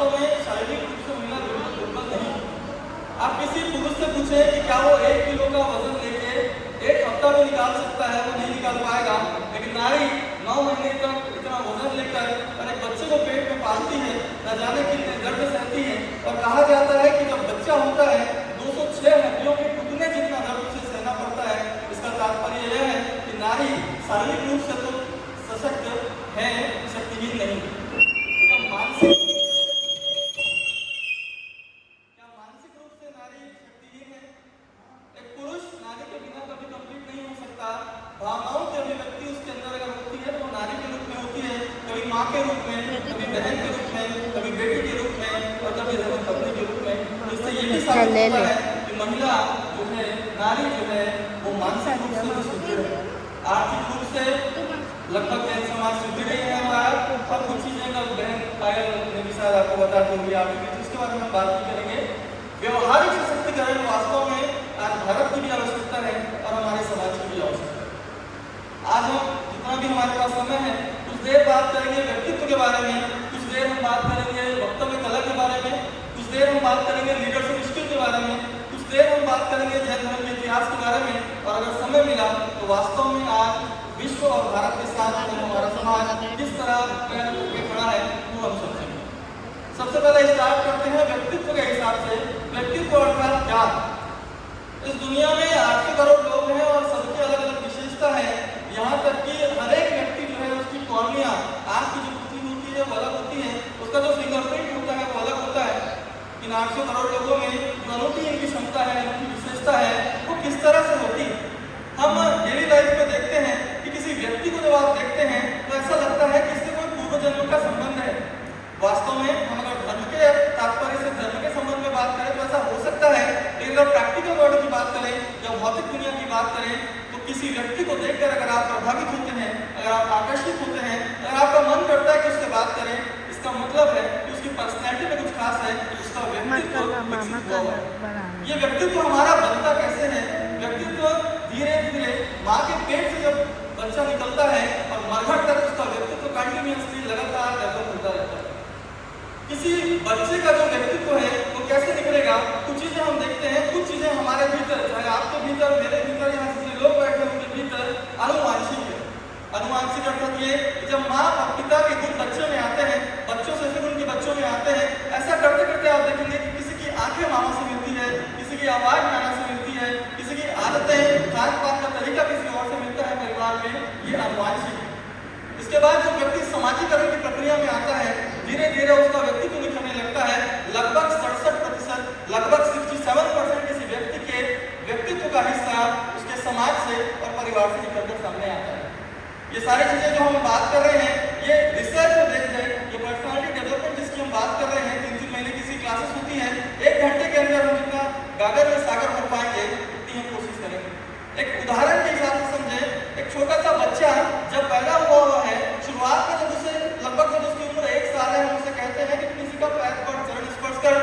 वास्तव में शारीरिक रूप से महिला बिल्कुल दुर्बल नहीं है। आप किसी पुरुष से पूछे कि क्या वो 1 किलो का वजन लेके 1 हफ्ता में निकाल सकता है, वो नहीं निकाल पाएगा। लेकिन नारी 9 महीने तक इतना वजन लेकर और एक बच्चे को पेट में पालती है, न जाने कितने दर्द सहती है। और कहा जाता है कि जब बच्चा होता है 206 हड्डियों के टूटने जितना दर्द उसे सहना पड़ता है। इसका तात्पर्य यह है कि नारी शारीरिक रूप से तो सशक्त है, शक्तिहीन नहीं। क्या मानसिक रूप से नारी शक्तिहीन है? एक पुरुष नारी के बिना कभी कंप्लीट नहीं हो सकता। भावनाओं की अभिव्यक्ति उसके अंदर अगर होती है तो नारी के रूप में होती है, कभी माँ के रूप में, कभी बहन के रूप में, कभी बेटी के रूप में और कभी पत्नी के रूप में। इससे ये भी साबित होता है कि महिला जो है, नारी जो है, वो मानसिक रूप से सुदृढ़ है। आर्थिक रूप से लगभग जैन समाज सुदृढ़ ही है हमारा। और कुछ चीजें कल बहन पायल ने भी शायद आपको बताते होंगे, आप इसके बारे में बात नहीं करेंगे। व्यवहारिक सशक्तिकरण वास्तव में आज भारत की भी आवश्यकता है और हमारे समाज की भी आवश्यकता है। आज हम जितना भी हमारे पास समय है, कुछ देर बात करेंगे व्यक्तित्व के बारे में, कुछ देर हम बात करेंगे वक्तव्य कला के बारे में, कुछ देर हम बात करेंगे लीडरशिप स्किल के बारे में, कुछ देर हम बात करेंगे जैन धर्म के इतिहास के बारे में। और अगर समय मिला तो वास्तव में आज विश्व और भारत के साथ हमारा समाज किस तरह खड़ा है वो हम समझेंगे। सबसे पहले स्टार्ट करते हैं व्यक्तित्व के हिसाब से। व्यक्तित्व अर्थात क्या? इस दुनिया में 800 करोड़ लोग हैं और सबकी अलग अलग विशेषता है। यहाँ तक कि हर एक व्यक्ति जो है उसकी कॉर्निया, आंख की जो पुतली होती है वो अलग होती है, उसका जो फिंगरप्रिंट होता है वो अलग होता है। इन 800 करोड़ लोगों में जो अनूठी इनकी क्षमता है, इनकी विशेषता है, वो किस तरह से होती है? हम डेली लाइफ में देखते हैं कि किसी व्यक्ति को जब आप देखते हैं तो ऐसा लगता है कि इससे कोई पूर्व जन्म का संबंध है। वास्तव में हम अगर धर्म के तात्पर्य से धर्म के संबंध में बात करें तो ऐसा हो सकता है, लेकिन अगर प्रैक्टिकल वर्ल्ड की बात करें या भौतिक दुनिया की बात करें तो किसी व्यक्ति को देखकर अगर आप प्रभावित होते हैं, अगर आप आकर्षित होते हैं, अगर आपका मन करता है कि उससे बात करें, इसका मतलब है कि उसकी पर्सनैलिटी में कुछ खास है, उसका व्यक्तित्व विकसित हुआ है। ये व्यक्तित्व हमारा बनता कैसे है? व्यक्तित्व धीरे धीरे माँ के पेट से जब बच्चा निकलता है और मरघट तक उसका व्यक्तित्व कंटिन्यूअसली लगातार डेवलप होता रहता है। किसी बच्चे का जो व्यक्तित्व है वो कैसे निकलेगा? कुछ चीजें हम देखते हैं, कुछ चीजें हमारे भीतर, चाहे आपके भीतर, मेरे भीतर, यहाँ जितने लोग बैठे उनके भीतर अनुवांशिक है। अनुवांशिक अर्थात ये कि जब माँ और पिता के गुण बच्चों में आते हैं, बच्चों से फिर उनके बच्चों में आते हैं। ऐसा करते करते आप देखेंगे कि किसी की आंखें मामा से मिलती है, किसी की आवाज नाना से मिलती है, किसी की आदतें, खान पान का तरीका किसी और से मिलता है परिवार में। ये अनुवांशिक है। इसके बाद जो व्यक्ति समाजीकरण की प्रक्रिया में आता है, धीरे धीरे उसका व्यक्तित्व निखरने लगता है। लगभग 67%, लगभग 67% किसी व्यक्ति के व्यक्तित्व का हिस्सा उसके समाज से और परिवार से निकलकर सामने आता है। ये सारी चीजें जो हम बात कर रहे हैं, ये रिसर्च में बेस्ड है। ये पर्सनालिटी डेवलपमेंट जिसकी हम बात कर रहे हैं, 3-3 महीने की क्लासेस होती हैं। 1 घंटे के अंदर हम जितना गागर में सागर भर पाएंगे उतनी हम कोशिश करेंगे। एक उदाहरण के हिसाब से समझे, एक छोटा सा बच्चा जब पैदा हुआ है, शुरुआत में जब उसे लगभग जब उसकी उम्र 1 साल है, हम उसे कहते हैं कि किसी का पैर पर चरण स्पर्श कर,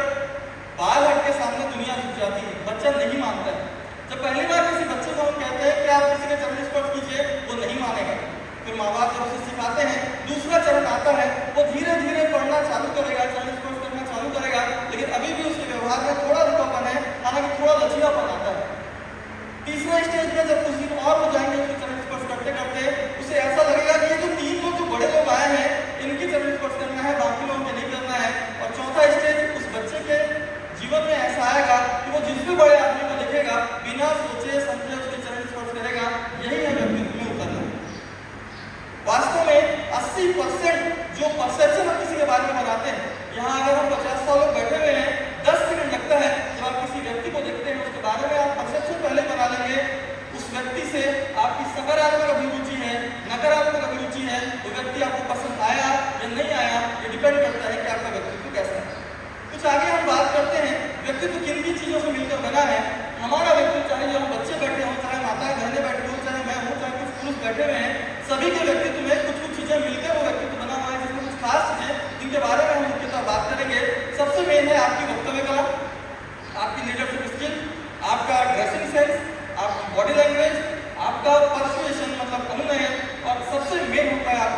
बाल हट के सामने दुनिया झुक जाती है। बच्चा नहीं मानता है। जब पहली बार किसी बच्चे को हम कहते हैं कि आप किसी के चरण स्पर्श कीजिए, वो नहीं मानेगा। फिर माँ बाप जब उसे सिखाते हैं, दूसरा चरण आता है, वो धीरे धीरे पढ़ना चालू करेगा, चरण स्पर्श करना चालू करेगा, लेकिन अभी भी उसके व्यवहार में थोड़ा रुकापन है, हालांकि थोड़ा लचीलापन आता है। तीसरा स्टेज में जब कुछ दिन और हो जाएंगे उसके चरण स्पर्श करते करते, उसे ऐसा लगेगा कि ये जो 3 लोग जो बड़े लोग आए हैं इनकी चरण स्पर्श करना है, बाकी लोगों के नहीं करना है। और चौथा स्टेज उस बच्चे के जीवन में ऐसा आएगा कि वो जिस भी बड़े आदमी को देखेगा बिना सोचे समझे उसके चरण स्पर्श करेगा। यही है व्यक्तित्व में उतरना। वास्तव में 80% जो परसेप्शन हम किसी के बारे में बनाते हैं, यहाँ अगर हम 50 लोग बैठे हुए हैं, 10 सेकंड लगता है जब आप किसी व्यक्ति को देखते हैं, उसके बारे में आप परसेप्शन पहले बना लेंगे। उस व्यक्ति से आपकी सकारात्मक अभिरुचि है, नकारात्मक अभिरुचि है, वो व्यक्ति आपको पसंद आया या नहीं आया, ये डिपेंड करता है कि आपका व्यक्तित्व कैसा है। कुछ आगे हम बात करते हैं व्यक्तित्व किन किन चीजों से मिलकर बना है। हमारा व्यक्तित्व, चाहे जो हम बच्चे बैठे हों, चाहे माताएं बहनें बैठे हों, चाहे मैं हूँ, चाहे कुछ पुरुष बैठे हुए हैं, सभी के व्यक्तित्व में कुछ कुछ चीजें मिलकर वो व्यक्तित्व बना हुआ है, जिसमें कुछ खास चीजें जिनके बारे में हम मुख्यतः बात करेंगे। सबसे मेन है आपकी वक्तव्य कला, आपकी लीडरशिप स्किल, आपका ड्रेसिंग सेंस, आपकी बॉडी लैंग्वेज, आपका पर्सुएशन मतलब अनुनय, और सबसे मेन होता है आपका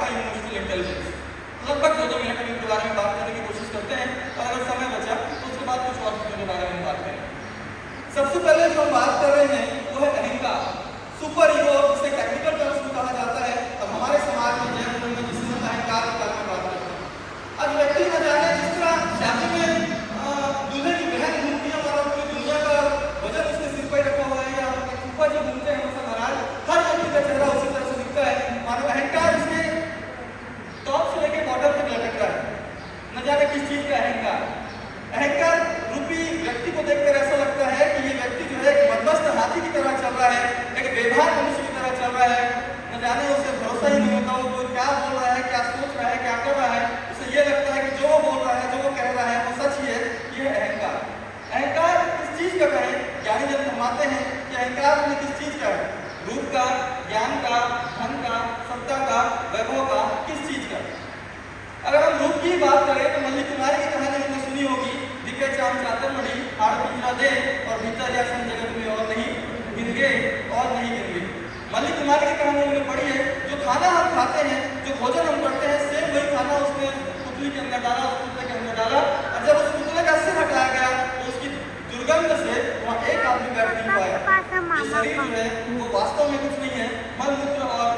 खाना हम खाते हैं, जो भोजन हम करते हैं, सेम वही खाना उसने पुतली के अंदर डाला, उस पुतले के अंदर डाला, और जब उस पुतले का सिर हटाया गया तो उसकी दुर्गंध से वहाँ एक आदमी बैठ नहीं पाया। ये शरीर जो है वो वास्तव में कुछ नहीं है, मलमूत्र और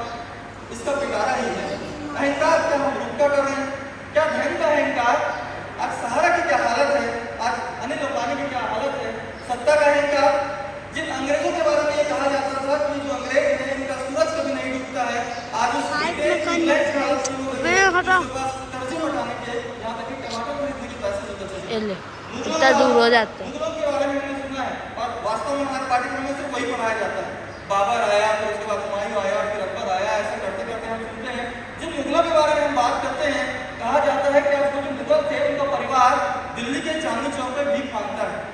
इसका पिटारा ही है। अहंकार क्या हम रुक कर रहे हैं? क्या धन का अहंकार? आज सहारा की क्या हालत है, आज अनिल अंबानी की क्या हालत है? सत्ता का अहंकार। जिन अंग्रेजों के बारे में ये कहा जाता था कि जो अंग्रेज हैं इनका सूरज कभी नहीं डूबता है, आज उस ब्रिटेन की इंग्लैंड की हालत शुरू हो रही है, उसके पास कर्जे उठाने के, यहाँ तक कि टमाटर खरीदने के पैसे नहीं बचे। इतना दूर हो जाता है। मुगलों के बारे में मैंने सुना है और वास्तव में हमारे पाठ्यक्रम में सिर्फ वही पढ़ाया जाता है। बाबर आया, फिर उसके बाद हुमायूं आया, फिर अकबर आया, ऐसा करते करते हम सुनते हैं। जिन मुगलों के बारे में हम बात करते हैं, कहा जाता है कि आज जो मुगल थे उनका परिवार दिल्ली के चांदनी चौक पे भीख मांगता है।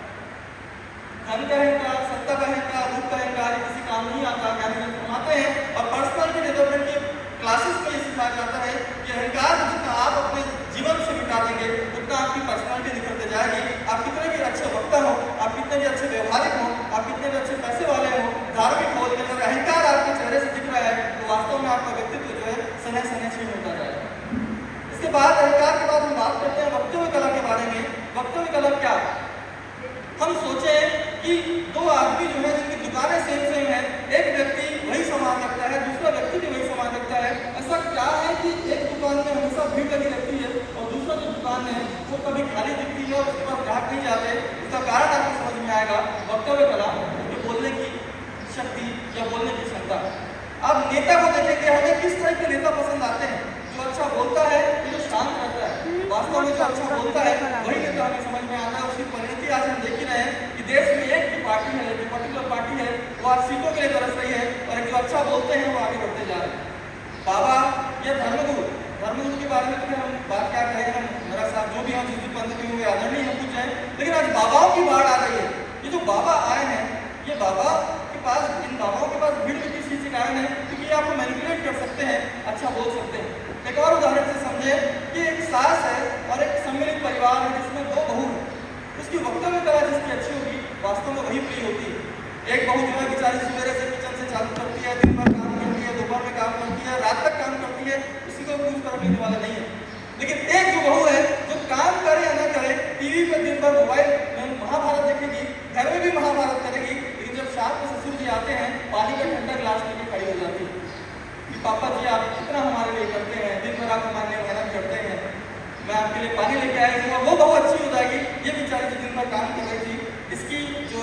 धन का अहंकार, सत्ता का अहंकार, रूप का अहंकार किसी काम नहीं आता, ज्ञानी फरमाते हैं। और पर्सनालिटी डेवलपमेंट की क्लासेस में ये सिखाया जाता है कि अहंकार जितना आप अपने जीवन से मिटा देंगे उतना आपकी पर्सनालिटी निखरते जाएगी। आप कितने भी अच्छे वक्ता हो, आप कितने भी अच्छे व्यवहारिक हो, आप कितने भी अच्छे पैसे वाले हो, धार्मिक हो, लेकिन अगर अहंकार आपके चेहरे से दिख रहा है तो वास्तव में आपका व्यक्तित्व जो है सने सने छीन होता जाएगा। इसके बाद अहंकार के बाद हम बात करते हैं वक्तव्य कला के बारे में। वक्तव्य कला क्या? हम सोचे कि दो आदमी जो है जिनकी दुकानें सेम सेम है, एक व्यक्ति वही सामान रखता है, दूसरा व्यक्ति भी वही सामान रखता है। ऐसा क्या है कि एक दुकान में हमेशा भीड़ लगी रहती है और दूसरा जो दुकान है वो कभी खाली दिखती है और उसके पास ग्राहक नहीं जाते? इसका कारण आपको समझ में आएगा। वक्तव्य कला, उसके बोलने की शक्ति या बोलने की क्षमता। अब नेता को देखेंगे, हमें किस तरह के नेता पसंद आते हैं? जो अच्छा बोलता है, जो शांत रहता है। वास्तव में जो अच्छा बोलता है वही नेता हमें समझ में आता है। उसकी परिणति आज हम देख ही रहे हैं कि देश में एक की पार्टी है, जो पर्टिकुलर पार्टी है वो आज सीटों के लिए तरस रही है और जो अच्छा बोलते हैं वो आगे बढ़ते जा रहे हैं। बाबा या धर्मगुरु, धर्मगुरु के बारे में तो हम बात क्या कहें, मेरा साहब जो भी हम जिस भी पंथ के हुए आदरणीय हम कुछ हैं, लेकिन आज बाबाओं की बाढ़ आ रही है। ये जो बाबा आए हैं, ये बाबा के पास, इन बाबाओं के पास भीड़ में किस चीज के कारण है? क्योंकि ये आपको मैनिपुलेट कर सकते हैं, अच्छा बोल सकते हैं। एक और उदाहरण से समझे कि एक सास है और एक सम्मिलित परिवार है जिसमें दो बहू है। उसकी वक्तव्य कला जिसकी अच्छी होगी वास्तव में वही प्रिय होती है। एक बहू जो है बेचारी सवेरे से किचन से चालू करती है, दिन भर काम करती है, दोपहर में काम करती है, रात तक काम करती है, उसी को कुछ फर्क लेने वाला नहीं है। लेकिन एक जो बहू है जो काम करे या न करे, टीवी पर दिन भर मोबाइल में महाभारत देखेगी, घर में भी महाभारत करेगी, लेकिन जब शाम को ससुर जी आते हैं पानी का ठंडा गिलास लेके खड़ी हो जाती है कि पापा जी आप कितना हमारे लिए करते हैं, दिन भर आप हमारे लिए मेहनत करते हैं, मैं आपके लिए पानी लेके आई हूँ। वो बहु अच्छी हो जाएगी। ये बेचारी जो दिन भर काम कर रही थी, इसकी जो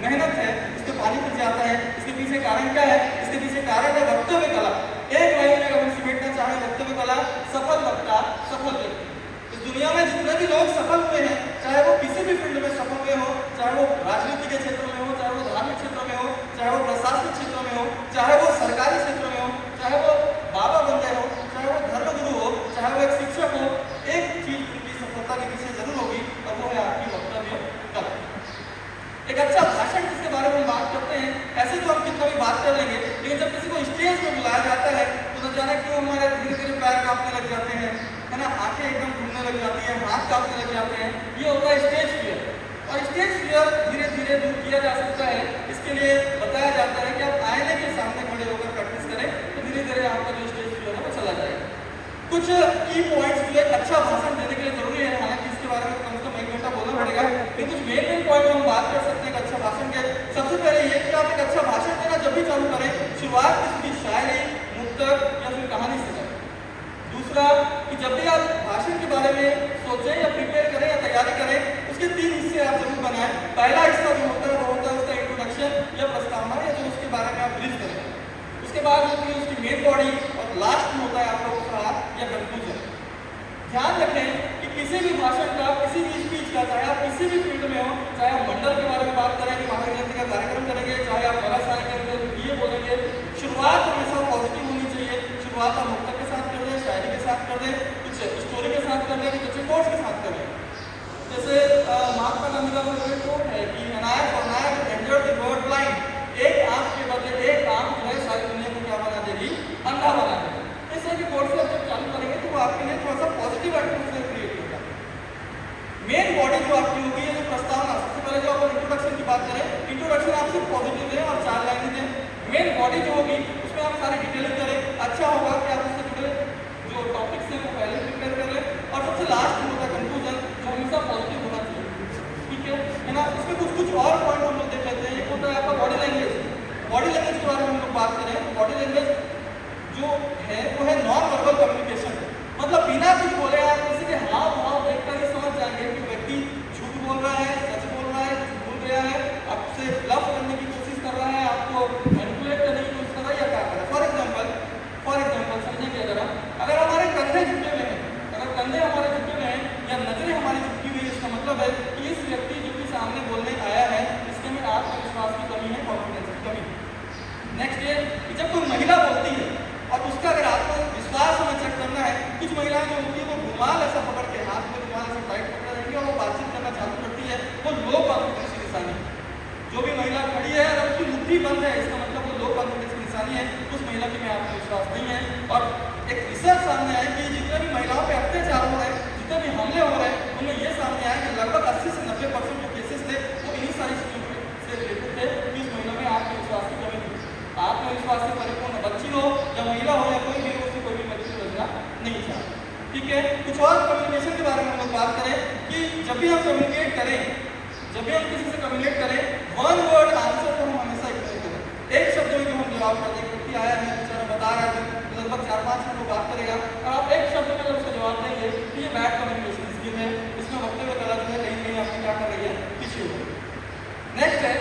मेहनत है इसको पानी मिल जाता है। इसके पीछे कारण क्या है? इसके पीछे कारण है वक्तव्य कला। एक लाइन में अगर हम समेटना चाहें वक्तव्य कला, सफल वक्ता, सफल व्यक्ति। इस दुनिया में जितने भी लोग सफल हुए हैं, चाहे वो किसी भी फील्ड में सफल हुए हो, चाहे वो राजनीति के क्षेत्र में हो, चाहे वो धार्मिक क्षेत्र में हो, चाहे वो प्रशासनिक क्षेत्र में हो, चाहे वो सरकारी क्षेत्र में हो, चाहे वो बाबा बन गए हो, चाहे वो धर्मगुरु हो, चाहे वो एक शिक्षक हो, एक चीज उनकी सफलता के पीछे जरूर होगी और वो है आपकी वक्तव्य कला। एक अच्छा भाषण जिसके बारे में बात करते हैं, ऐसे तो हम कितना भी बात कर लेंगे, लेकिन जब किसी को स्टेज पर बुलाया जाता है तो न जाने क्यों हमारे धीरे धीरे पैर कांपने लग जाते हैं, है ना, आंखें एकदम घूमने लग जाती है, हाथ कांपने लग जाते हैं। ये होता है स्टेज फियर। और स्टेज फियर धीरे धीरे दूर किया जा सकता है। इसके लिए बताया जाता है कि आप आईने के सामने खड़े होकर प्रैक्टिस करें तो धीरे धीरे आपका जो स्टेज फियर है वो चला जाएगा। कुछ की पॉइंट्स जो एक अच्छा भाषण देने के लिए जरूरी है, हालांकि इसके बारे में कम से कम 1 घंटा बोलना पड़ेगा, लेकिन कुछ मेन पॉइंट हम बात कर सकते हैं एक अच्छा भाषण के। सबसे पहले ये कि आप एक अच्छा भाषण देना जब भी चालू करें, शुरुआत किसी शायरी, मुक्तक या फिर कहानी से करें। दूसरा कि जब भी आप भाषण के बारे में सोचें या प्रिपेयर करें या तैयारी करें, उसके 3 हिस्से आप जरूर बनाएं। पहला हिस्सा जो होता है वो होता है उसका इंट्रोडक्शन या प्रस्तावना, या जो उसके बारे में आप ब्रीफ करें। उसके बाद होती है उसकी मेन बॉडी और लास्ट में होता है आपका उपहार या कंक्लूजन। ध्यान रखें कि किसी भी भाषण का, किसी भी स्पीच का, चाहे आप किसी भी फील्ड में हो, चाहे आप मंडल के बारे में बात करें कि महावीर जयंती का कार्यक्रम करेंगे, चाहे आप बड़ा सारे करेंगे, ये बोलेंगे, शुरुआत हमेशा पॉजिटिव होनी चाहिए। शुरुआत आप मुक्तक के साथ कर दें, शायरी के साथ कर दें, कुछ स्टोरी के साथ कर दें, कुछ अच्छे कोट्स के साथ कर दें। जैसे महात्मा गांधी का फेवरेट कोट है कि अनायक और नायक एंजॉय द वर्ड ब्लाइंड, एक आंख के बदले एक आंख जो है सारी दुनिया को क्या बना देगी? अंधा बना देगी। इस तरह के कोर्स से जब चालू करेंगे तो वो आपके लिए थोड़ा सा पॉजिटिव एटमॉस्फेयर क्रिएट होगा। मेन बॉडी जो आपकी होगी, ये जो प्रस्तावना, सबसे पहले जो अपन इंट्रोडक्शन की बात करें, इंट्रोडक्शन आप सिर्फ पॉजिटिव दें और 4 लाइनें दें। मेन बॉडी जो होगी उसमें आप सारी डिटेलिंग करें। अच्छा होगा नहीं चाहते। ठीक है, कुछ और कम्युनिकेशन के बारे में हम लोग बात करें कि जब भी हम कम्युनिकेट करें, जब भी हम किसी से कम्युनिकेट करें, वन वर्ड आंसर को हम हमेशा इग्नोर करें। एक शब्द में जो हम जवाब कर देंगे कि आया है बेचारा बता रहा है तो लगभग 4-5 मिनट वो बात करेगा और आप एक शब्द में जब उसका जवाब देंगे तो ये बैड कम्युनिकेशन स्किल है, इसमें वक्तव्य गलत है, कहीं कहीं आपने क्या कर रही है पीछे हो। नेक्स्ट है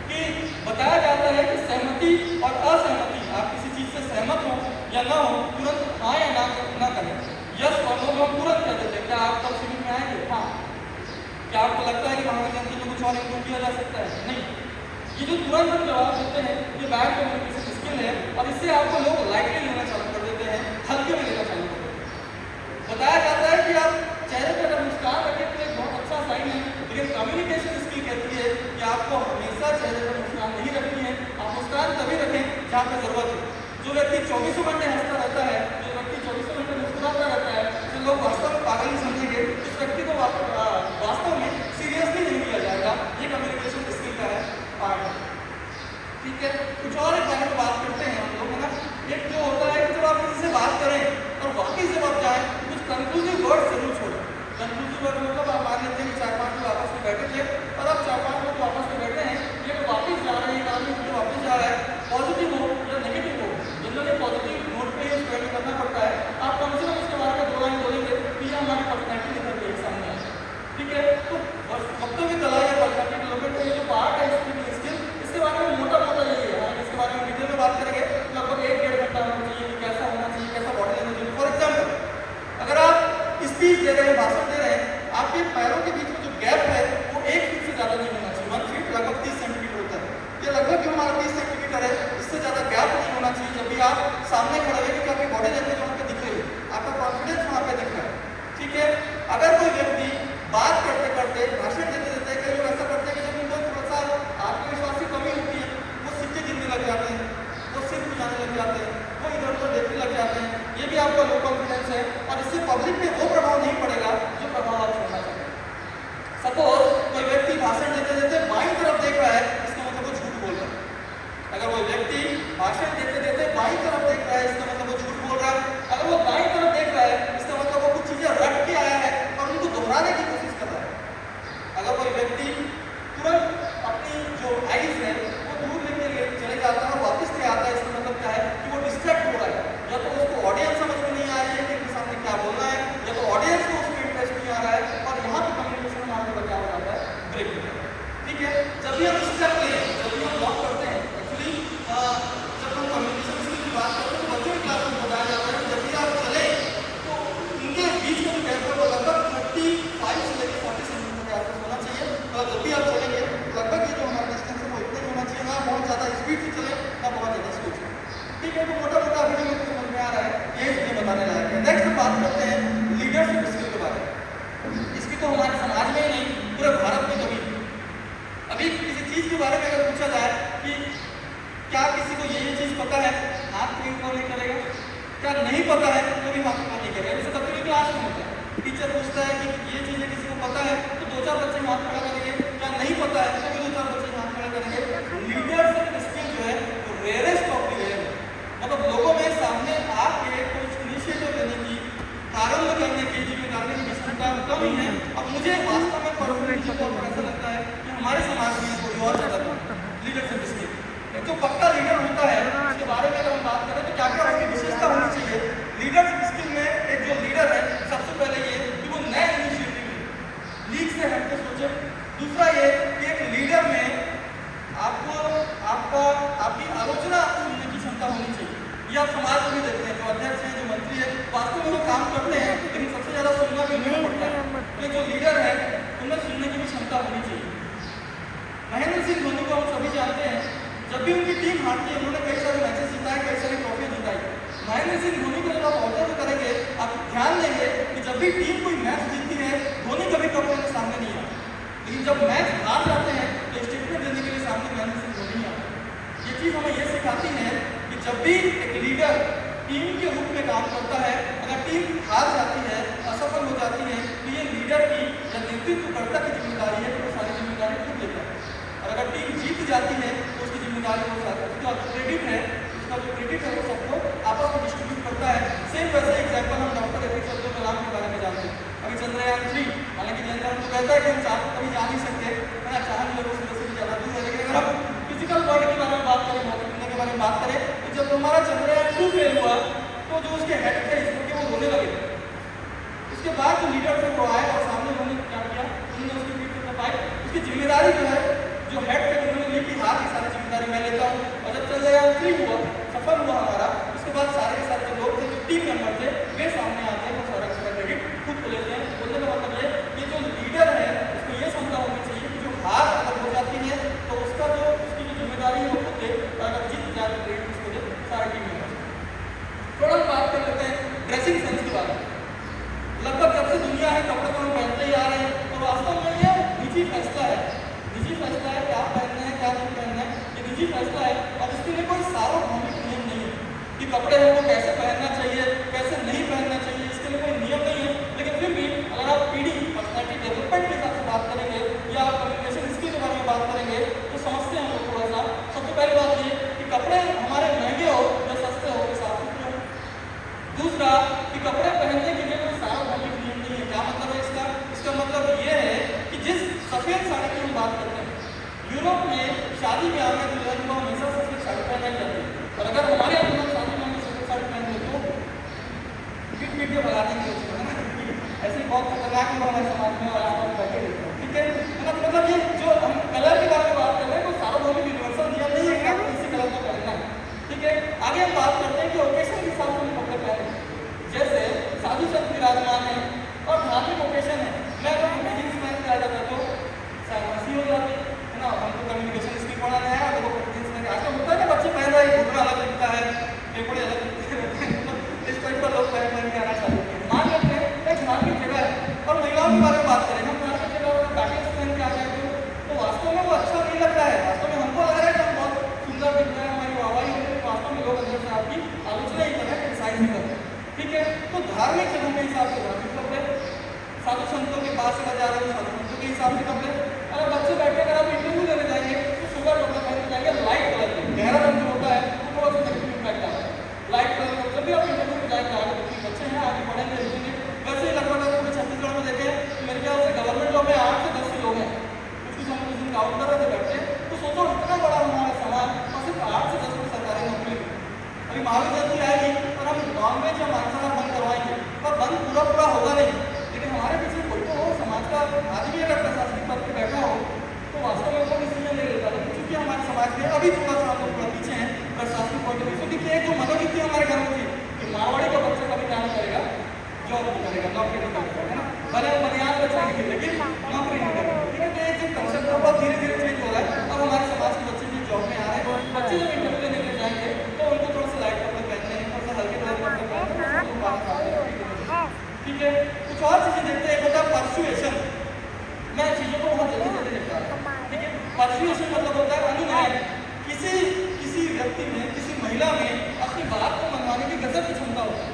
कि बताया जाता है कि सहमति और असहमति, आप किसी चीज से सहमत हो या ना हो, तुरंत हाँ या ना करें। यस और नो हम तुरंत कह देते हैं। क्या आप कल शिविर में आएंगे? हाँ। क्या आपको लगता है कि महात्मा गांधी में कुछ और इम्प्रूव किया जा सकता है? नहीं। ये जो तुरंत हम जवाब देते हैं ये बैड कम्युनिकेशन स्किल है और इससे आपको लोग लाइटली लेना चालू कर देते हैं, हल्के में लेना चालू कर देते हैं। बताया जाता है कि आप चेहरे पर अगर मुस्कान रखें तो एक बहुत अच्छा साइन है, लेकिन कम्युनिकेशन स्किल कहती है कि आपको हमेशा चेहरे पर मुस्कान नहीं रखनी है। आप मुस्कान तभी रखें जहाँ पर जरूरत है। जो व्यक्ति 24 घंटे हंसता रहता है, जो व्यक्ति 24 घंटे मुस्कुराता रहता है, जो लोग वास्तव में पागल ही समझेंगे, उस व्यक्ति को वास्तव में सीरियसली नहीं लिया जाएगा। ये कम्युनिकेशन स्किल का है पार्ट है। ठीक है, कुछ और एक बारे में बात करते हैं हम लोग, है ना। एक जो होता है कि जब आप किसी से बात करें और वाकई जब आप जाएं कुछ कंक्लूसिव वर्ड जरूर छोड़ें। कंक्लूसिव वर्ड मतलब आप मान लेते हैं कि 4-5 लोग आपस में बैठे थे और आप 4-5 लोग आपस में बैठे हैं, ये लोग वापस जा रहे हैं, एक आदमी जो वापस जा रहा है, पॉजिटिव हो या नेगेटिव हो, जनरली पॉजिटिव नोट पे ही स्पेंड करना पड़ता है। आप कम से कम इसके बारे में 2 लाइन बोलेंगे कि ये हमारी पर्सनैलिटी निकल गई सामने आए। ठीक है, तो वक्तव्य कला या पर्सनैलिटी डेवलपमेंट का ये जो पार्ट है स्पीकिंग स्किल, इसके बारे में मोटा यही है। इसके बारे में डिटेल में बात करेंगे लगभग 1-1.5 घंटा होना चाहिए, कैसा होना चाहिए, कैसा बॉडी लैंग्वेज होनी चाहिए। फॉर एग्जाम्पल अगर आप स्पीच दे रहे हैं, भाषण दे रहे हैं, आपके पैरों के बीच में जो गैप है वो 1 फीट से ज़्यादा नहीं होना चाहिए। 1 फीट लगभग 30 सेंटीमीटर होता है, ये लगभग जो हमारा 30 सेंटीमीटर है, इससे ज़्यादा गैप नहीं होना चाहिए। जब भी आप सामने खड़े हुए क्योंकि आपकी बॉडी लैंग्वेज वहाँ पे दिख रही है, आपका कॉन्फिडेंस वहाँ पे दिख रहा है। ठीक है, अगर कोई व्यक्ति बात करते करते, भाषण देते देते, कई लोग ऐसा करते हैं कि जब उनको थोड़ा सा आत्मविश्वास की कमी होती है, वो सिक्के गिनने लग जाते हैं, वो सिर खुजाने लग जाते हैं, वो इधर उधर देखने लग जाते हैं। ये भी आपका लो कॉन्फिडेंस है और इससे पब्लिक पे वो प्रभाव नहीं पड़ेगा जो प्रभाव आप छोड़ना चाहते हैं। सपोज कोई व्यक्ति भाषण देते देते बाईं तरफ देख रहा है, इसका मतलब वो झूठ बोल रहा है। अगर कोई व्यक्ति भाषण देते देते बाईं तरफ देख रहा है, इसका मतलब वो झूठ बोल रहा है। अगर वो दाईं तरफ देख रहा है, इसका मतलब वो कुछ चीजें रट के आया है और उनको दोहराने की कोशिश कर रहा है। अगर कोई व्यक्ति तुरंत अपनी जो आइज है वो दूर लेके चले जाता है और वापस से आता है, इसका मतलब क्या है कि वो डिस्ट्रैक्ट हो रहा है। या तो उसको ऑडियंस समझ में नहीं आ रही है कि उनके सामने क्या बोलना है, या तो ऑडियंस को उसमें इंटरेस्ट नहीं आ रहा है और यहाँ पे कम्युनिकेशन में आगे बढ़ जाता है, ब्रेक हो जाता है। ठीक है, जब भी हम स्टेप लें, जब भी हम लॉक करते हैं, एक्चुअली जब हम कम्युनिकेशन स्किल की बात करते हैं तो बच्चों की क्लास में बताया जाता है कि जब भी आप चले तो इनके बीच में जो गैप है वो लगभग 35 से लेकर 40 सेंटीमीटर के आसपास होना चाहिए। और जब भी आप चलेंगे लगभग ये जो हमारा डिस्टेंस है वो इतना ही होना चाहिए, ना बहुत ज़्यादा स्पीड से चले ना बहुत ज़्यादा स्लो चले। ठीक है, तो मोटा मोटा अभी मेरे को समझ में आ रहा है, ये इसलिए बताने लायक है। नेक्स्ट बात करते हैं लीडरशिप स्किल के बारे में। इसकी तो हमारे समाज में ही नहीं, पूरे भारत में कभी अभी किसी चीज़ के बारे में अगर पूछा जाए कि क्या किसी को ये चीज़ पता है, हाथ क्यों नहीं करेगा, क्या नहीं पता है तो भी हाथ नहीं करेगा। जैसे तब भी क्लास में होता है, टीचर पूछता है कि ये चीज़ें किसी को पता है तो 2-4 बच्चे हाथ खड़ा करेंगे, क्या नहीं पता है तो भी 2-4 बच्चे हाथ खड़ा करेंगे। लीडरशिप स्किल जो है वो रेयरेस्ट ऑफ द रेयर है, मतलब लोगों में सामने आके कुछ इनिशिएटिव लेने की, कारण करने की, जिम्मेदारी की क्षमता कम ही है। अब मुझे वास्तव में पर्सनली ऐसा लगता है कि हमारे समाज में थोड़ी और ज़्यादा लीडरशिप स्किल, एक जो पक्का लीडर होता है उसके बारे में अगर हम बात करें तो क्या क्या उसकी विशेषता होनी चाहिए। लीडरशिप स्किल में एक जो लीडर है सबसे पहले ये कि वो नए इनिशिएटिव ले, लीग से हटके सोचे। दूसरा ये कि एक लीडर में आपको आपकी आलोचना सुनने की क्षमता होनी चाहिए। ये आप समाज में भी देखते हैं, जो अध्यक्ष है, जो मंत्री है, वास्तव में वो काम करते हैं लेकिन सबसे ज़्यादा सुनना भी उन्हें पड़ता है। तो जो लीडर है उनमें सुनने की भी क्षमता होनी चाहिए। महेंद्र सिंह धोनी को हम सभी जानते हैं, जब भी उनकी टीम हारती है उन्होंने कई सारे मैचेस जिताए, कई सारी ट्रॉफियां जिताई। महेंद्र सिंह धोनी को जब आप ऑब्जर्व करेंगे आप ध्यान देंगे कि जब भी टीम कोई मैच जीतती है धोनी कभी कप के सामने नहीं आता, लेकिन जब मैच हार जाते हैं तो स्टेटमेंट देने के लिए सामने महेंद्र सिंह धोनी आता है। ये चीज़ हमें ये सिखाती है कि जब भी एक लीडर टीम के रूप में काम करता है, अगर टीम हार जाती है, असफल हो जाती है, तो ये लीडर की या नेतृत्वकर्ता की जिम्मेदारी है कि वो सारी जिम्मेदारी खुद लेता है। और अगर टीम जीत जाती है तो उसकी जिम्मेदारी वो सारी, उसका क्रेडिट है, उसका जो क्रेडिट है वो सबको आपस में डिस्ट्रीब्यूट करता है। सेम वैसे एग्जाम्पल हम डॉक्टर उसके बाद जो लीडर थे वो आए और सामने उन्होंने क्या किया, उन्होंने उसकी पीठ पे तपाई। उसकी जिम्मेदारी जो है, जो हेड थे उन्होंने ली कि हाँ की सारी जिम्मेदारी मैं लेता हूँ, और जब चल जाएगा फ्री हुआ, सफल हुआ हमारा। उसके बाद सारे के सारे जो लोग थे, जो टीम मेंबर थे, वे सामने आते हैं, वो सारा क्रेडिट खुद को लेते हैं। बोलने का मतलब ये जो लीडर है उसको ये समझा होना चाहिए कि जो हार अगर हो जाती है तो उसका जो उसकी जो जिम्मेदारी है वो खुद ले, और अगर जीत जाए तो क्रेडिट उसको दे, सारे टीम मेंबर। थोड़ा बात कर लेते हैं ड्रेसिंग सेंस के बारे में। लगभग जब से दुनिया है कपड़े तो हम पहनते ही आ रहे हैं, तो वास्तव में ये निजी फैसला है, निजी फैसला है क्या पहनना है क्या नहीं पहनना है, ये निजी फैसला है। और इसके लिए कोई सार्वभौमिक नियम नहीं है कि कपड़े हमको कैसे पहनना चाहिए कैसे नहीं पहनना चाहिए, इसके लिए कोई नियम नहीं है। लेकिन फिर भी अगर आप पीढ़ी पर्सनैलिटी डेवलपमेंट के हिसाब से बात करेंगे या आप कम्युनिकेशन स्किल के बारे में बात करेंगे तो समझते हैं हम लोग थोड़ा सा। सबसे पहली बात ये कि कपड़े हमारे महंगे हो या सस्ते हो के साथ हो। दूसरा कि कपड़े पहनने के लिए कोई सार्वभौमिक नियम नहीं है। क्या मतलब है इसका? इसका मतलब ये है कि जिस सफ़ेद साड़ी की हम बात करते हैं, यूरोप में शादी ब्याह में दुल्हन को हमेशा सफ़ेद साड़ी पहनाई जाती है, और अगर हमारे यहाँ दुल्हन शादी में हमें सफ़ेद साड़ी पहन ले तो पीट पीट के भगा देंगे उसको, है ना। ऐसे बहुत खतरनाक लोग हमारे समाज में और आसपास बैठे रहते हैं, ठीक है। मतलब ये जो हम कलर के बारे में बात कर रहे हैं कोई सार्वभौमिक यूनिवर्सल नियम नहीं है कि आपको इसी कलर को पहनना है, ठीक है। आगे हम बात करते हैं कि ओकेशन के हिसाब से हम कपड़े पहने, जैसे साधु संत विराजमान है और धार्मिक ओकेशन है। मैं अगर जीन्स पहन के आ जाता तो शायद हंसी हो जाती है ना। हमको कम्युनिकेशन स्किल पढ़ाना है, देखो जीन्स पहन के आजकल होता है ना, बच्चे पहन रहे हैं, घुटना अलग दिखता है, फेफड़े अलग दिखते हैं, इस टाइप का लोग पहन के आना चालू किए। मान लेते हैं एक धार्मिक जगह है और महिलाओं के बारे में बात करें, हम धार्मिक जगह पर पैकेज पहन के आ जाए तो वास्तव में वो अच्छा नहीं लग रहा है। वास्तव में हमको लग रहा है कि हम बहुत सुंदर दिख रहे हैं, हमारी वाहवाही हो रही है, वास्तव में लोग अंदर से आपकी आलोचना ही कर रहे हैं, क्रिटिसाइज ही कर रहे हैं, ठीक है। तो धार्मिक जगहों के हिसाब से धार्मिक कपड़े, साधु संतों के पास अगर जा रहे हैं साधु संतों के हिसाब से कपड़े। अगर बच्चे बैठे अगर आप इंटरव्यू देने जाएंगे तो सुबह कपड़े पहन के जाएंगे लाइट कलर के, गहरा रंग जो होता है वो थोड़ा सा नेगेटिव इम्पैक्ट आता है। लाइट कलर में जब भी आप इंटरव्यू में जाएंगे आगे क्योंकि बच्चे हैं आगे पढ़ेंगे लिखेंगे। वैसे ही लगभग आप पूरे छत्तीसगढ़ में देखें तो मेरे ख्याल से गवर्नमेंट जॉब में 8 से 10 ही लोग हैं, कुछ हम कुछ दिन काउंट कर रहे थे बैठे, तो सोचो इतना बड़ा हमारा समाज और सिर्फ 8 से 10 लोग सरकारी नौकरी। अभी महावीर जयंती आएगी और हम नॉनवेज या मांसाहार बंद करवाएंगे, पर बंद पूरा होगा नहीं, लेकिन हमारे पीछे कोई तो हो समाज का आदमी अगर प्रशासनिक पद पर बैठा हो तो वास्तव में वो डिसीजन ले लेता। लेकिन चूंकि हमारे समाज में अभी थोड़ा सा हम लोग थोड़ा पीछे हैं प्रशासनिक पॉइंट ऑफ व्यू से, देखिए जो मनोनीति हमारे घर में थी कि मारवाड़ी का बच्चा कभी क्या नहीं करेगा, जॉब नहीं करेगा, नौकरी नहीं करेगा, है ना, भले बनियान बचाएंगे लेकिन नौकरी नहीं करेगा, ठीक है। तो एक जो कंसेप्ट है बहुत धीरे धीरे चेंज हो रहा है। अब हमारे समाज के बच्चे भी जॉब में आ रहे हैं, बच्चे जब इंटरव्यू देने के जाएंगे तो उनको थोड़ा सा लाइट कपड़े पहनने हैं, थोड़ा सा हल्के कपड़े पहनने, ठीक है। कुछ और चीजें देखते हैं, होता है परसुएशन। मैं चीजों को बहुत जल्दी देखता हूँ, ठीक है। परसुएशन मतलब होता है अनुनय, किसी व्यक्ति में किसी महिला में अपनी बात को मनवाने की गजब की क्षमता होती है।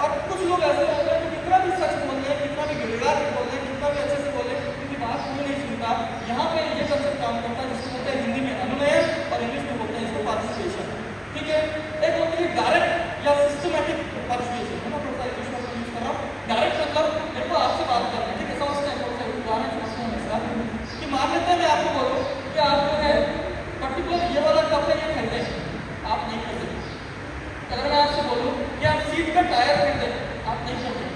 और कुछ लोग ऐसे होते हैं कि कितना भी सच बोल रहे हैं, कितना भी गिड़गिड़ा के बोल रहे हैं, कितना भी अच्छे से बोले, उनकी बात कोई नहीं सुनता। यहाँ पे ये कंसेप्ट काम करता है जिसको बोलते हैं हिंदी में अनुनय और इंग्लिश में बोलते हैं इसको परसुएशन, ठीक है। एक होती है डायरेक्ट या सिस्टमैटिक परसुएशन, है ना, थोड़ा सा इंग्लिश में यूज कर रहा हूँ। डायरेक्ट मतलब मेरे को आपसे बात करना है, ठीक है, समझते हैं, थोड़ा सा उदाहरण समझते हैं इसका कि मान लेते हैं मैं आपको बोलूँ कि आप जो है पर्टिकुलर ये वाला कपड़े ये खरीदे, आप नहीं खरीदे। अगर मैं आपसे बोलूँ कि आप सीट का टायर खरीदे, आप नहीं खरीदे।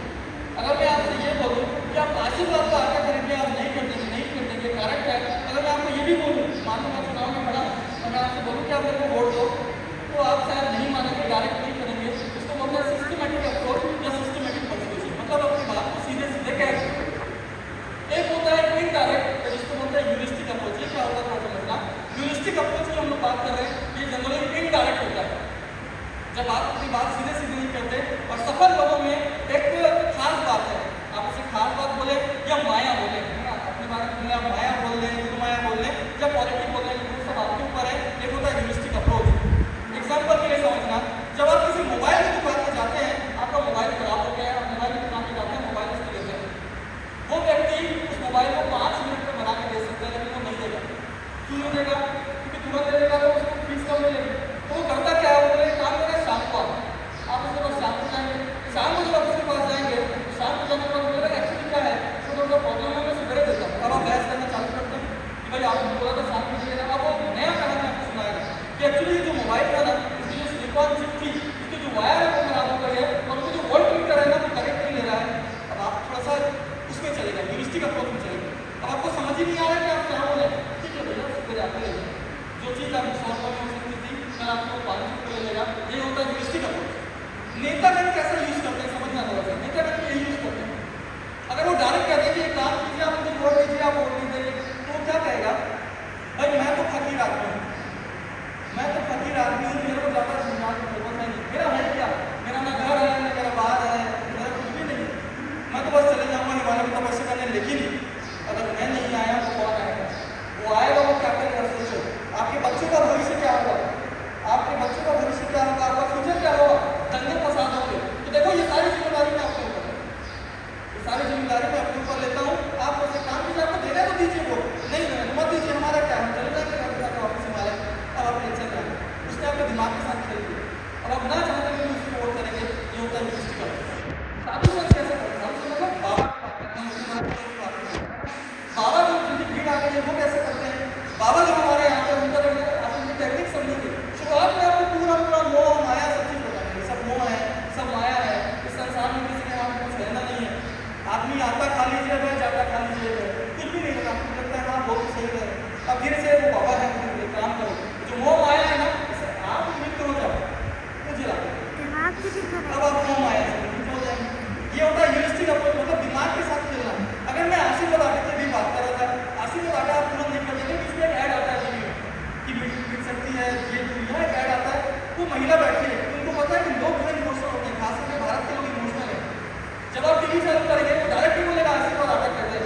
टीवी चालू करेंगे तो डायरेक्ट ही बोलेगा आशीर्वाद आटा कैसे।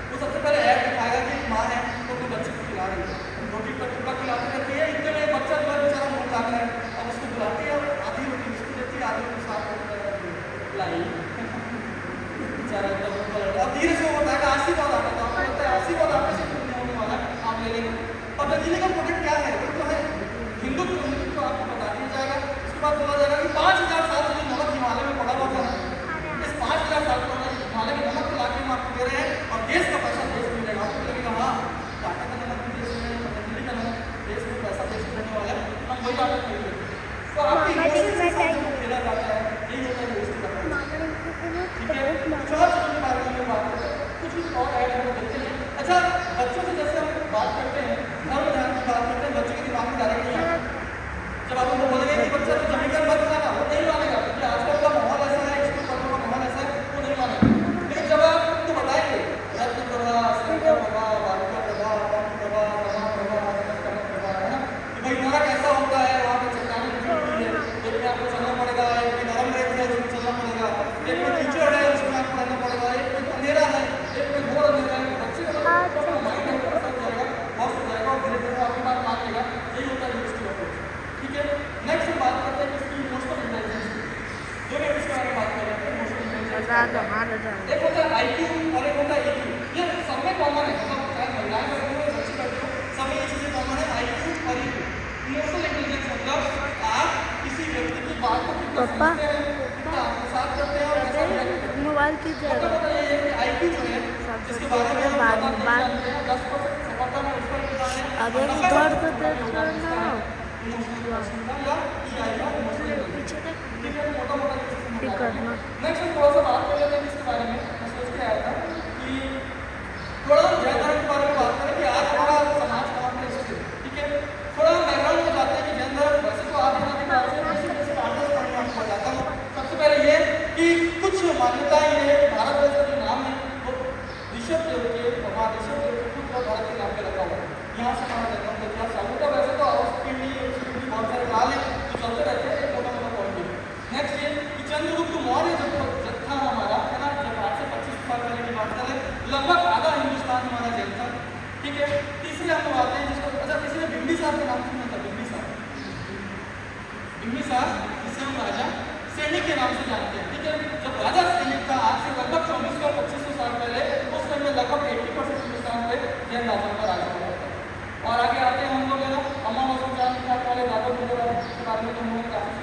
वो सबसे पहले ऐड दिखाएगा कि माँ है तो अपने बच्चे को खिला रही है, रोटी का टुकड़ा खिलाती रहती है, इतने में बच्चा जो है बेचारा मुँह काट रहा है, अब उसको बुलाती है और आधी रोटी उसको देती है, आधी रोटी साफ होकर लाई बेचारा एकदम ऊपर लड़ता है। अब धीरे से वो बताएगा आशीर्वाद आटा, तो आपको लगता है आशीर्वाद आटा से कुछ नहीं होने वाला है, आप ले लेंगे। पतंजलि का प्रोडक्ट क्या है, वो तो है हिंदुत्व को आपको बता दिया जाएगा। उसके बाद बोला जाएगा कि 5000 साल से जो नमक हिमालय में पड़ा हुआ था ना, इस 5000 साल पुराना हिमालय के नमक को लाके हम आपको दे रहे हैं और देश का पैसा देश में मिलेगा। आपको लगेगा हाँ टाटा का नमक भी देश में, पतंजलि का नमक देश में, पैसा देश में रहने वाला है, हम वही आटा खरीदेंगे। तो आपकी इमोशन के साथ जो खेला जाता है यही होता है दोस्ती का पैसा। ठीक है, कुछ और चीज़ों के बारे में बात करते हैं, कुछ और ऐड हम देखते हैं। अच्छा, बच्चों से जैसे हम बात करते हैं, धर्म ध्यान की बात करते हैं, बच्चों के दिमाग में डायरेक्ट नहीं आता। जब आप उनको बोलेंगे कि बच्चा तो जमीन मत खाना, वो नहीं मानेगा, क्योंकि आजकल का माहौल ऐसा है, स्कूल पढ़ने का माहौल ऐसा है, वो नहीं मानेगा। लेकिन जब आप उनको बताएंगे रत्न प्रभा, संख्या प्रभा, बालिका प्रभा, पंख प्रभा, रमा प्रभा, कनक प्रभा, है ना, कि भाई नरक ऐसा होता है, वहाँ पे चट्टानें बिछी हुई है, एक में आपको चलना पड़ेगा, एक में नरम रेत है उसमें चलना पड़ेगा, एक में कीचड़ है उसमें आपको रहना पड़ेगा, एक में अंधेरा है, एक में घोर अंधेरा है, बच्चे का माइंड है वो समझ जाएगा, बहुत हो जाएगा और धीरे धीरे आपकी बात मान लेगा। यही होता है दोस्ती का। ठीक है, नेक्स्ट हम बात करते हैं इसकी इमोशनल इंटेलिजेंस की। जो भी इसके बारे में बात कर रहे हैं इमोशनल इंटेलिजेंस, एक होता है आईक्यू और एक होता है ईक्यू। ये सब में कॉमन है, मतलब चाहे महिलाएं करती हो या बच्चे करते हो, सब में ये चीजें कॉमन है, आईक्यू और ईक्यू। इमोशनल इंटेलिजेंस मतलब आप किसी व्यक्ति की बात को कितना समझते हैं, कितना आत्मसात करते हैं और कैसा रिएक्ट करते हैं। मोबाइल की मतलब होता है ये कि आईक्यू जो है जिसके बारे में हम बात नहीं जानते हैं, 10% सफलता में उस पर मिलता है, अगर 90% इधर तो सफलता में देखो मिलता है ना, इमोशनल इंटेलिजेंस का या ईआई का इमोशनल इंटेलिजेंस। पीछे देख, ठीक है, मोटा-मोटा पिक करना। नेक्स्ट हम थोड़ा सा बात कर लेते हैं इसके बारे में। मैं सोच के आया था कि थोड़ा हम जैन धर्म के बारे में बात करें कि आज हमारा समाज कहाँ पे स्थित है। ठीक है, थोड़ा हम बैकग्राउंड में जाते हैं कि जैन धर्म वैसे तो आदिवासी काल से बेसिक आर्टर्स पढ़ने में आपको बताता हूँ। सबसे पहले ये कि कुछ मान्यताएं ये है कि भारत देश का जो नाम है वो ऋषभदेव के, भगवान ऋषभदेव के पुत्र भारत के नाम पे लगा हुआ है। यहाँ से हमारा जन्म का इतिहास चालू होता है। वैसे तो पिंडी बहुत सारे काल है जो चलते रहते हैं, एक मोटा-मोटा पॉइंट है। नेक्स्ट ये कि चंद्रगुप्त मौर्य जब था हमारा, है ना, जब आज से 25 साल पहले की बात करें, लगभग आधा हिंदुस्तान हमारा जैन था। ठीक है, तीसरे हम लोग आते हैं जिसको, अच्छा किसी ने बिंबिसार का नाम सुना था? बिंबिसार, बिंबिसार जिसे हम राजा सैनिक के नाम से जानते हैं। ठीक है, जब राजा सैनिक था आज से लगभग 2400-2500 साल पहले, उस समय लगभग 80% हिंदुस्तान पे जैन राजाओं का राज हुआ था। और आगे आते हैं हम लोग, है ना, अम्मा मसूद जान वाले दादा के बारे में तो हम लोग काफी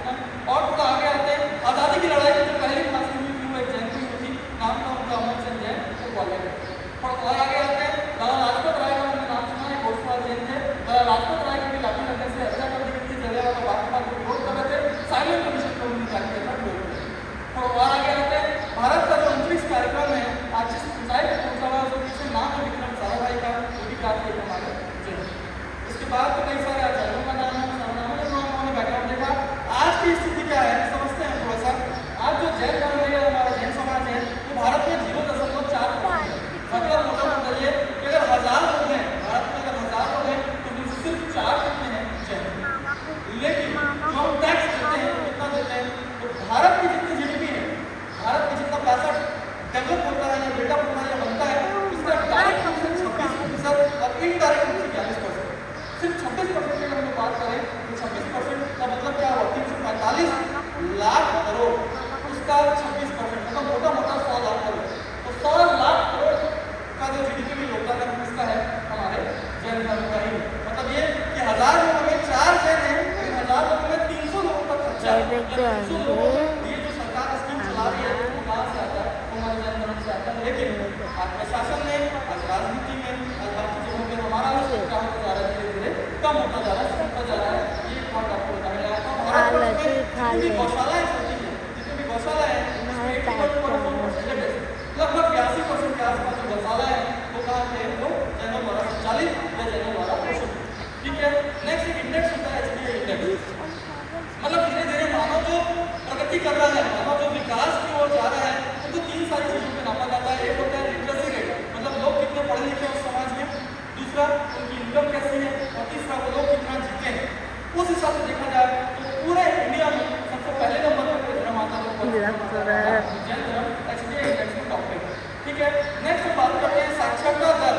ठीक है, नेक्स्ट हम बात करते हैं साक्षरता दर।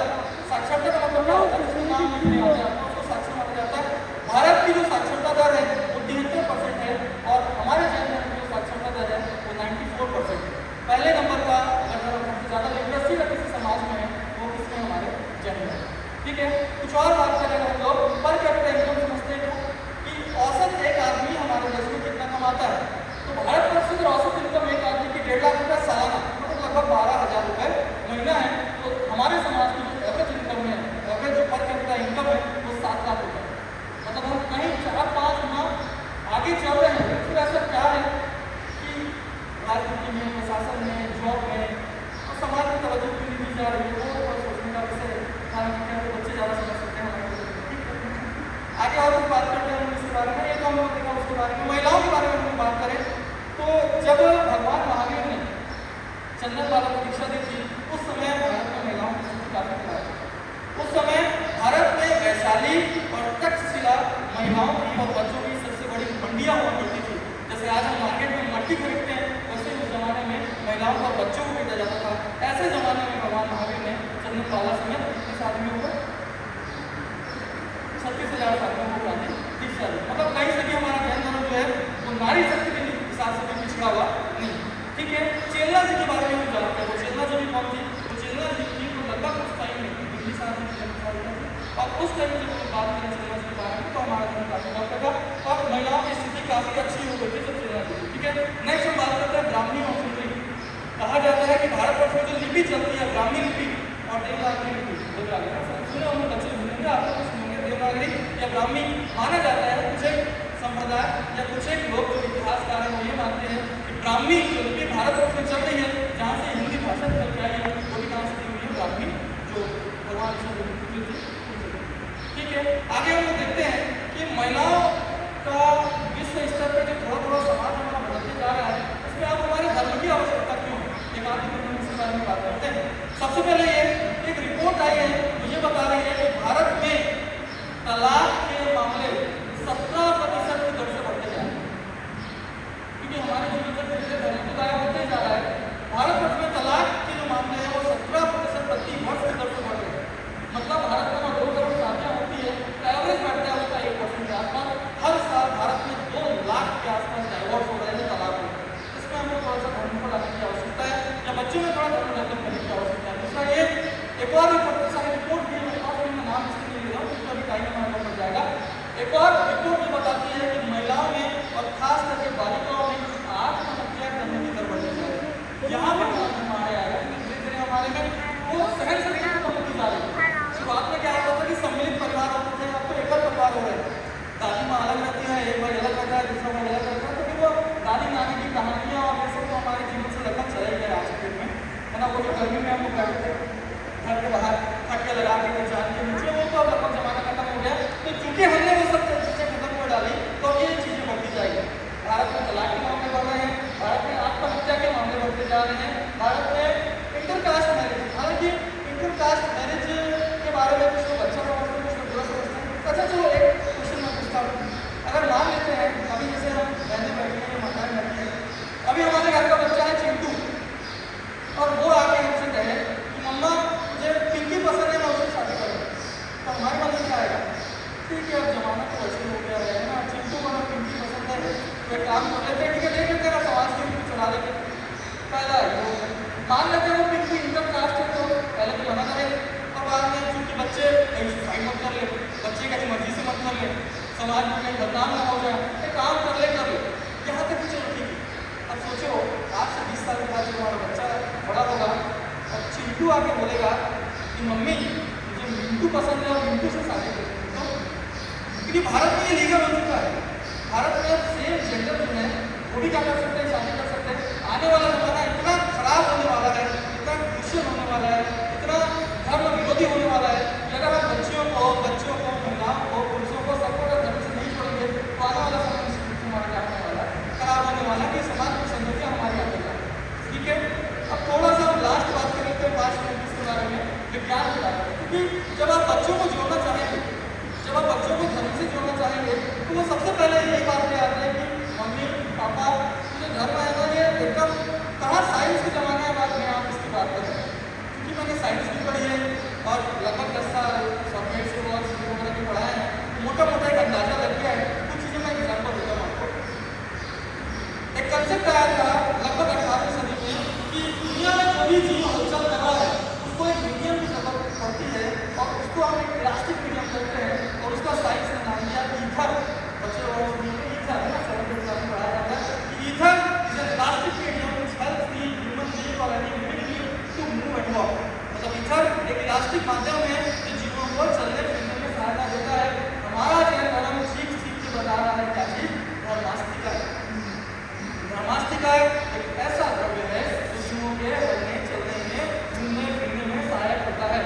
साक्षरता का मतलब क्या होता है? जिसमें नाम लिखने आता है आपको, उसको साक्षर माना जाता है। भारत की जो साक्षरता दर है वो 73% है और हमारे जैन धर्म की जो साक्षरता दर है वो 94% है। पहले नंबर का अगर सबसे ज़्यादा लिटरेसी का किसी समाज में है वो किसमें? हमारे जैन धर्म। ठीक है, कुछ और बात करें हम लोग पर कैपिटा इनकम समझते हैं कि औसत एक आदमी हमारे देश में कितना कमाता है। तो भारतवर्ष की औसत इनकम एक आदमी की 1.5 लाख रुपये सालाना, मतलब लगभग 12,000 रुपये महीना है। तो हमारे समाज की जो एवरेज इनकम है, एवरेज जो पर कैपिटा इनकम है वो 7 लाख रुपये। मतलब हम कहीं 4-5 गुना आगे चल रहे हैं। फिर ऐसा क्या है कि राजनीति में, प्रशासन में, जॉब में और समाज में तवज्जो क्यों नहीं दी जा रही है, वो बहुत सोचने का विषय है। हालांकि क्या बच्चे ज़्यादा समझ सकते हैं हमारे। आगे और भी बात करते हैं इसके बारे में, एक और देखा उसके बारे में। महिलाओं के बारे में हम बात करें तो जब भगवान महावीर ने चंदन बाला को दीक्षा दी थी उस समय भारत में महिलाओं की स्थिति काफी खराब थी। उस समय भारत में वैशाली और तक्षशिला महिलाओं की और बच्चों की सबसे बड़ी मंडियां हुआ करती थी। जैसे आज हम मार्केट में मट्टी खरीदते हैं, वैसे उस जमाने में महिलाओं को और बच्चों को खरीदा जाता था। ऐसे जमाने में भगवान महावीर ने चंदन बाला समेत 30 आदमियों को 36,000 आदमियों को बुलाने दीक्षा दी। मतलब कहीं से भी हमारा जैन धर्म जो है वो नारी शक्ति के हिसाब से भी पिछड़ा हुआ नहीं। ठीक है, चेल्ला जी के बारे में हम जानते हैं। वो चेल्ला जी भी कौन थी? वो चेल्ला जी थी वो लगभग उस टाइम में दिल्ली शासन की और उस टाइम में जब हम बात करें चेल्ला जी के बारे में तो हमारा धर्म काफी बढ़ता था और महिलाओं की स्थिति काफी अच्छी हो गई थी जब चेल्ला जी। ठीक है, नेक्स्ट हम बात करते हैं ब्राह्मणी और सुंदरी। कहा जाता है कि भारतवर्ष में जो लिपि चलती है ब्राह्मणी लिपि और देवनागरी लिपि, सुने होंगे बच्चे सुनेंगे, आप लोग सुनेंगे। देवनागरी या ब्राह्मी माना जाता है। कुछ एक संप्रदाय या कुछ एक लोग जो इतिहासकार हैं वो ये मानते हैं कि ब्राह्मी जो लिपि भारतवर्ष में चल रही है, जहाँ से हिंदी भाषा निकल के आई है वो भी कहाँ से दी हुई है? ब्राह्मी, जो भगवान विष्णु थी। ठीक है, आगे हम लोग देखते हैं कि महिलाओं का विश्व स्तर पर जो थोड़ा थोड़ा समाज हमारा बदलते जा रहा है उसमें अब हमारे धर्म की आवश्यकता क्यों है? एक आदमी को इसके बारे में बात करते हैं। सबसे पहले ये एक रिपोर्ट आई है, मुझे बता रही है कि भारत में तलाक के मामले 17% की दर से बढ़ते जा रहे हैं। क्योंकि हमारे जीवन में धीरे धीरे धर्म गायब होते जा रहा है। भारतवर्ष में तलाक के जो मामले हैं वो 17% प्रति वर्ष की दर से बढ़ रहे हैं। मतलब भारत में 2 करोड़ शादियाँ होती है, एवरेज बढ़ता है उसका 1% के आसपास। हर साल भारत में 2 लाख के आसपास डाइवोर्स हो रहे हैं, तलाक हो रहे हैं। इसमें हमें थोड़ा सा धर्म को लाने की आवश्यकता है या बच्चों में थोड़ा धर्म डेवलप करने की आवश्यकता है। दूसरा ये एक और रिपोर्ट भी है, और मैं नाम इसलिए ले रहा हूँ क्योंकि अभी टाइम हमारा बढ़ जाएगा। एक और रिपोर्ट ये बताती है कि महिलाओं में और खास करके बालिकाओं में आत्महत्या करने की दर बढ़ती जा रही है। यहाँ पे हमारे आएगा धीरे धीरे हमारे में वो सहन शक्ति कम होती जा रही है। शुरुआत में क्या होता था कि सम्मिलित परिवार होते थे, अब तो एकल परिवार हो रहे हैं। दादी माँ अलग रहती है, एक भाई अलग रहता है, दूसरा भाई अलग रहता है। तो फिर वो दादी नानी की कहानियाँ और ये सब तो हमारे जीवन से लगभग चले ही गए आज के दिन में, है ना। वो जो गर्मी में हम लोग बैठे थे घर के बाहर खटिया लगा के जान के नीचे, वो तो लगभग जमाना खत्म हो गया। तो चूंकि हमने वो सब चीज़ें खत्म कर डाली तो ये चीज़ें बढ़ती जाएगी। भारत में तलाक के मामले बढ़ रहे हैं, भारत में आत्महत्या के मामले बढ़ते जा रहे हैं, भारत में इंटरकास्ट मैरिज, हालांकि इंटरकास्ट मैरिज के बारे में कुछ लोग अच्छा समझते हैं, कुछ लोग बुरा समझते हैं। अच्छा चलो एक क्वेश्चन मैं पूछता हूँ, अगर मान लेते हैं अभी जैसे हम बहनें बैठी हैं, माताएं बैठी हैं, अभी हमारे घर का बच्चा है चिंटू और वो आके हमसे कहे कि मम्मा मुझे पिंकी पसंद है, मैं उससे शादी करूँ, तो हमारे मन में क्या आएगा? ठीक है, अब जमाना तो वैसे हो गया है ना, चिंटू को पिंकी पसंद है, तो एक काम कर लेते हैं, ठीक है देख लेते हैं, समाज के लिए चला लेते हैं। पहला वो मान लेते हैं वो पिंकी इंटरकास्ट है तो पहले तो मना करें और बाद में चूंकि बच्चे कहीं सुसाइड मत कर ले, बच्चे कहीं मर्जी से मत कर ले, समाज में कहीं बदनाम ना हो जाए, एक काम कर ले यहाँ तक भी चलो ठीक है। अब सोचो आज से 20 साल के बाद जब हमारा बच्चा बड़ा होगा और चिंटू आके बोलेगा कि मम्मी मुझे मिंटू पसंद है और मिंटू से शादी करें, तो क्योंकि भारत में ये लीगल हो चुका है, भारत में सेम जेंडर जो है वो भी क्या कर सकते हैं, शादी कर सकते हैं। आने वाला जमाना इतना खराब होने वाला है, इतना क्रिश्चियन होने वाला है, इतना धर्म विरोधी होने वाला है कि अगर हम बच्चियों को, महिलाओं को, पुरुषों को सबको अगर धर्म से नहीं छोड़ेंगे तो आने वाला समय हमारा क्या होने वाला है, खराब होने वाला है कि समाज की संगतियाँ हमारी आगे जाए। ठीक है, अब थोड़ा सा हम लास्ट बात कर लेते हैं 5 मिनट इसके बारे में, विज्ञान के बारे में। क्योंकि जब आप बच्चों को जोड़ना चाहेंगे, जब आप बच्चों को धर्म से जोड़ना चाहेंगे तो वो सबसे पहले यही बात पे आती है कि मम्मी पापा जो धर्म है ना ये एकदम कहाँ साइंस के ज़माने में आप इसकी बात करें, भी जीव हलचल कर रहा है उसको एक मीडियम की जरूरत पड़ती है और उसको हम एक इलास्टिक मीडियम कहते हैं और उसका साइंस में नाम दिया ईथर। बच्चे लोग ईथर है ना, सेवंथ क्लास में पढ़ाया जाता है कि ether is an elastic medium which helps the human being और any living being to move and walk. मतलब ईथर एक इलास्टिक माध्यम है जो जीवों को चलने फिरने में सहायता देता है। हमारा जैन सीख के बता रहा है क्या चीज, धर्मास्तिका। धर्मास्तिका एक ऐसा द्रव्य है जो जीवों के हलने चलने में घूमने फिरने में सहायक होता है।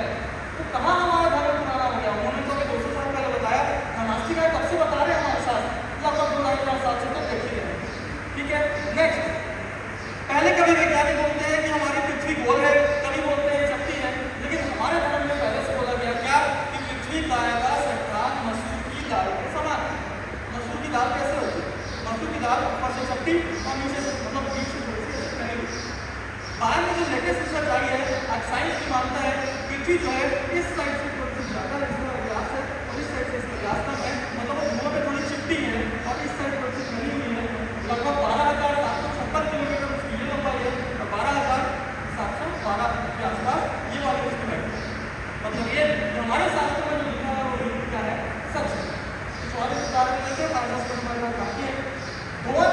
तो कहाँ हमारा धर्म पुराना हो गया? उन्होंने तो 200 साल पहले बताया, धर्मास्तिका कब से बता रहे हैं हमारे साथ, लगभग 2,000 साल से तो देख ही रहे हैं। ठीक है, नेक्स्ट, पहले कभी वैज्ञानिक बोलते हैं कि हमारी पृथ्वी गोल है, कभी बोलते हैं चपटी है, लेकिन हमारे धर्म में पहले से बोला गया क्या कि पृथ्वी काय का सिद्धांत मसूर की दाल के समान। मसूर की दाल कैसे होती है? मसूर की दाल ऊपर से चपटी और नीचे से मतलब बीच से थोड़ी सी ऐसे फैली। बाहर में जो लेटेस्ट रिसर्च आई है, आज साइंस भी मानता है पृथ्वी जो है इस साइड से थोड़ी सी ज्यादा इसका व्यास है और इस साइड से इसका व्यास कम है, मतलब वो धुआं पे थोड़ी चिपटी है और इस साइड थोड़ी सी फैली हुई है। लगभग 12,756 किलोमीटर उसकी ये लंबाई है और 12,712 के आसपास ये वाली उसकी लंबाई है। मतलब ये हमारे शास्त्र में जो लिखा है वो क्या है, सच है। इस वाले विस्तार में लेके 5-10 मिनट हमारे पास बाकी है। भुवन